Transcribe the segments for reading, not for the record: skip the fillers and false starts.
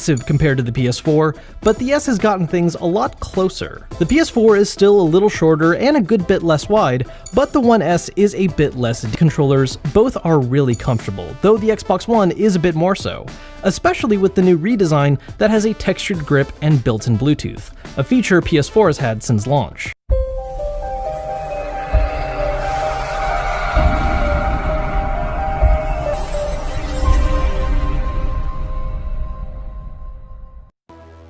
massive compared to the PS4, but the S has gotten things a lot closer. The PS4 is still a little shorter and a good bit less wide, but the One S is a bit less. Controllers both are really comfortable, though the Xbox One is a bit more so, especially with the new redesign that has a textured grip and built-in Bluetooth, a feature PS4 has had since launch.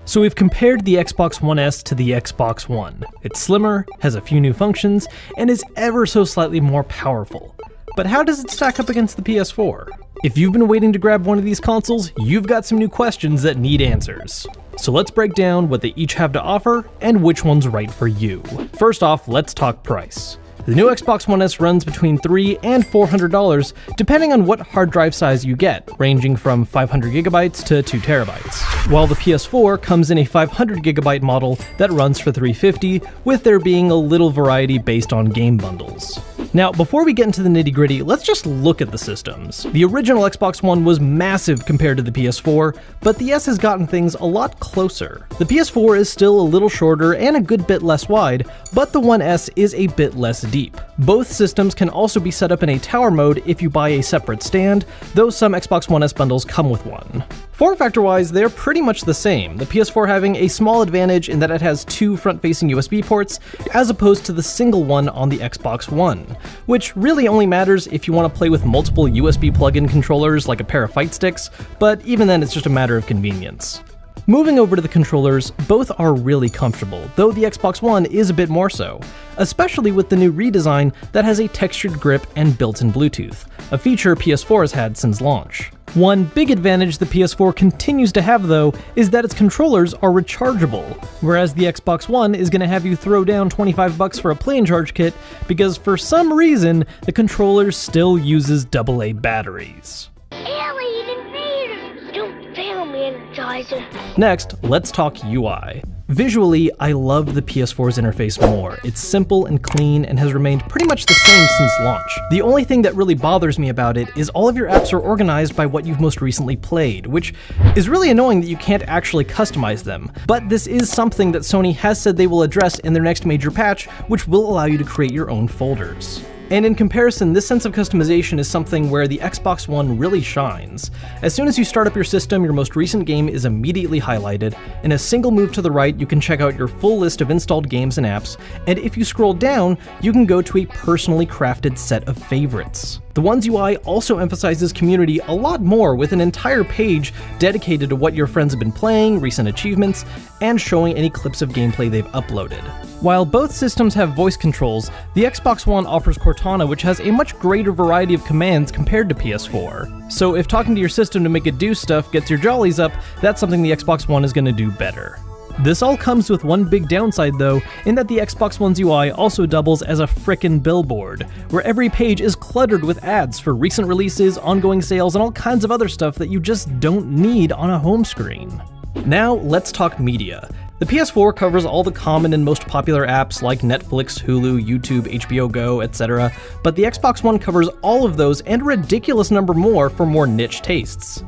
So we've compared the Xbox One S to the Xbox One. It's slimmer, has a few new functions, and is ever so slightly more powerful. But how does it stack up against the PS4? If you've been waiting to grab one of these consoles, you've got some new questions that need answers. So let's break down what they each have to offer and which one's right for you. First off, let's talk price. The new Xbox One S runs between $300 and $400, depending on what hard drive size you get, ranging from 500GB to 2TB, while the PS4 comes in a 500GB model that runs for $350, with there being a little variety based on game bundles. Now, before we get into the nitty-gritty, let's just look at the systems. The original Xbox One was massive compared to the PS4, but the S has gotten things a lot closer. The PS4 is still a little shorter and a good bit less wide, but the One S is a bit less deep. Both systems can also be set up in a tower mode if you buy a separate stand, though some Xbox One S bundles come with one. Form factor-wise, they're pretty much the same, the PS4 having a small advantage in that it has two front-facing USB ports, as opposed to the single one on the Xbox One, which really only matters if you want to play with multiple USB plug-in controllers like a pair of fight sticks, but even then it's just a matter of convenience. Moving over to the controllers, both are really comfortable, though the Xbox One is a bit more so, especially with the new redesign that has a textured grip and built-in Bluetooth, a feature PS4 has had since launch. One big advantage the PS4 continues to have, though, is that its controllers are rechargeable, whereas the Xbox One is going to have you throw down $25 for a plain charge kit because for some reason the controller still uses AA batteries. Next, let's talk UI. Visually, I love the PS4's interface more. It's simple and clean and has remained pretty much the same since launch. The only thing that really bothers me about it is all of your apps are organized by what you've most recently played, which is really annoying that you can't actually customize them. But this is something that Sony has said they will address in their next major patch, which will allow you to create your own folders. And in comparison, this sense of customization is something where the Xbox One really shines. As soon as you start up your system, your most recent game is immediately highlighted. In a single move to the right, you can check out your full list of installed games and apps, and if you scroll down, you can go to a personally crafted set of favorites. The One's UI also emphasizes community a lot more, with an entire page dedicated to what your friends have been playing, recent achievements, and showing any clips of gameplay they've uploaded. While both systems have voice controls, the Xbox One offers Cortana, which has a much greater variety of commands compared to PS4. So if talking to your system to make it do stuff gets your jollies up, that's something the Xbox One is going to do better. This all comes with one big downside though, in that the Xbox One's UI also doubles as a frickin' billboard, where every page is cluttered with ads for recent releases, ongoing sales, and all kinds of other stuff that you just don't need on a home screen. Now let's talk media. The PS4 covers all the common and most popular apps like Netflix, Hulu, YouTube, HBO Go, etc., but the Xbox One covers all of those and a ridiculous number more for more niche tastes.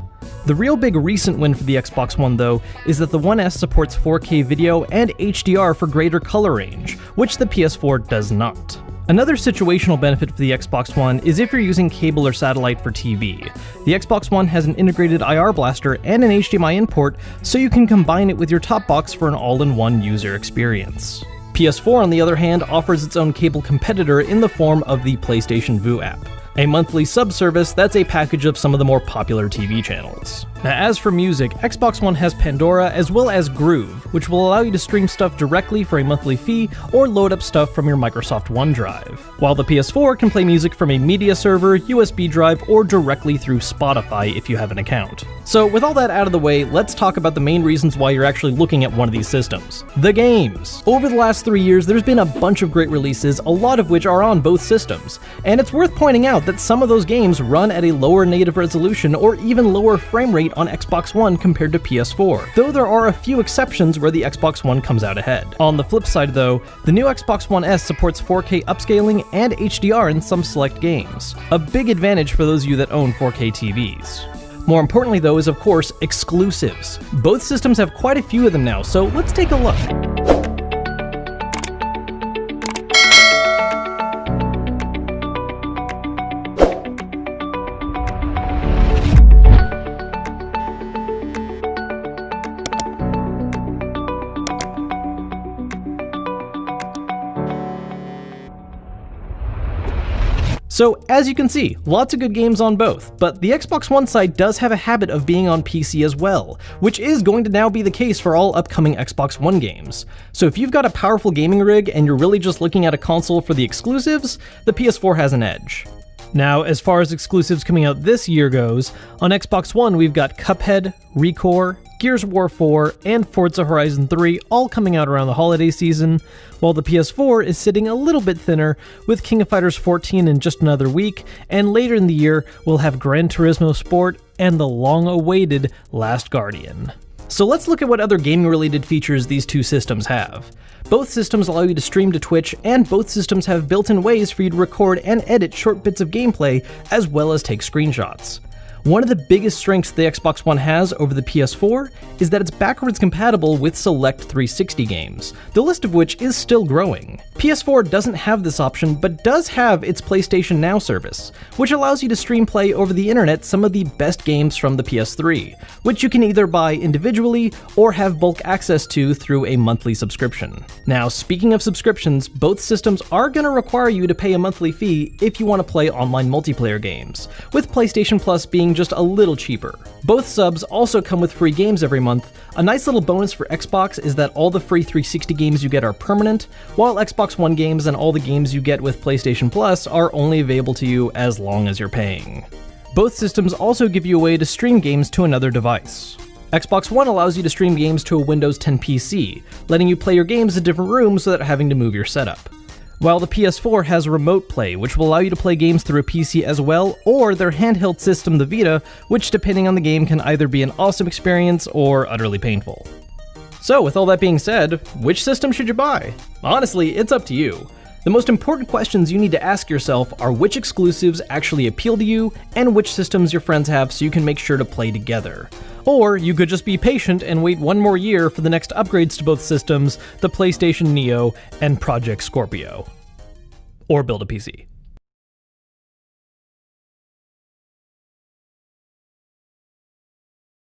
The real big recent win for the Xbox One, though, is that the One S supports 4K video and HDR for greater color range, which the PS4 does not. Another situational benefit for the Xbox One is if you're using cable or satellite for TV. The Xbox One has an integrated IR blaster and an HDMI in port, so you can combine it with your top box for an all-in-one user experience. PS4, on the other hand, offers its own cable competitor in the form of the PlayStation Vue app, a monthly sub-service that's a package of some of the more popular TV channels. Now, as for music, Xbox One has Pandora as well as Groove, which will allow you to stream stuff directly for a monthly fee or load up stuff from your Microsoft OneDrive, while the PS4 can play music from a media server, USB drive, or directly through Spotify if you have an account. So with all that out of the way, let's talk about the main reasons why you're actually looking at one of these systems: the games. Over the last 3 years, there's been a bunch of great releases, a lot of which are on both systems, and it's worth pointing out that some of those games run at a lower native resolution or even lower frame rate on Xbox One compared to PS4, though there are a few exceptions where the Xbox One comes out ahead. On the flip side though, the new Xbox One S supports 4K upscaling and HDR in some select games, a big advantage for those of you that own 4K TVs. More importantly though is of course exclusives. Both systems have quite a few of them now, so let's take a look. So as you can see, lots of good games on both, but the Xbox One side does have a habit of being on PC as well, which is going to now be the case for all upcoming Xbox One games. So if you've got a powerful gaming rig and you're really just looking at a console for the exclusives, the PS4 has an edge. Now, as far as exclusives coming out this year goes, on Xbox One we've got Cuphead, ReCore, Gears of War 4, and Forza Horizon 3 all coming out around the holiday season, while the PS4 is sitting a little bit thinner, with King of Fighters 14 in just another week, and later in the year we'll have Gran Turismo Sport and the long-awaited Last Guardian. So let's look at what other gaming-related features these two systems have. Both systems allow you to stream to Twitch, and both systems have built-in ways for you to record and edit short bits of gameplay, as well as take screenshots. One of the biggest strengths the Xbox One has over the PS4 is that it's backwards compatible with select 360 games, the list of which is still growing. PS4 doesn't have this option, but does have its PlayStation Now service, which allows you to stream play over the internet some of the best games from the PS3, which you can either buy individually or have bulk access to through a monthly subscription. Now, speaking of subscriptions, both systems are going to require you to pay a monthly fee if you want to play online multiplayer games, with PlayStation Plus being just a little cheaper. Both subs also come with free games every month. A nice little bonus for Xbox is that all the free 360 games you get are permanent, while Xbox One games and all the games you get with PlayStation Plus are only available to you as long as you're paying. Both systems also give you a way to stream games to another device. Xbox One allows you to stream games to a Windows 10 PC, letting you play your games in different rooms without having to move your setup. While the PS4 has Remote Play, which will allow you to play games through a PC as well, or their handheld system, the Vita, which depending on the game can either be an awesome experience or utterly painful. So with all that being said, which system should you buy? Honestly, it's up to you. The most important questions you need to ask yourself are which exclusives actually appeal to you, and which systems your friends have so you can make sure to play together. Or you could just be patient and wait one more year for the next upgrades to both systems, the PlayStation Neo and Project Scorpio. Or build a PC.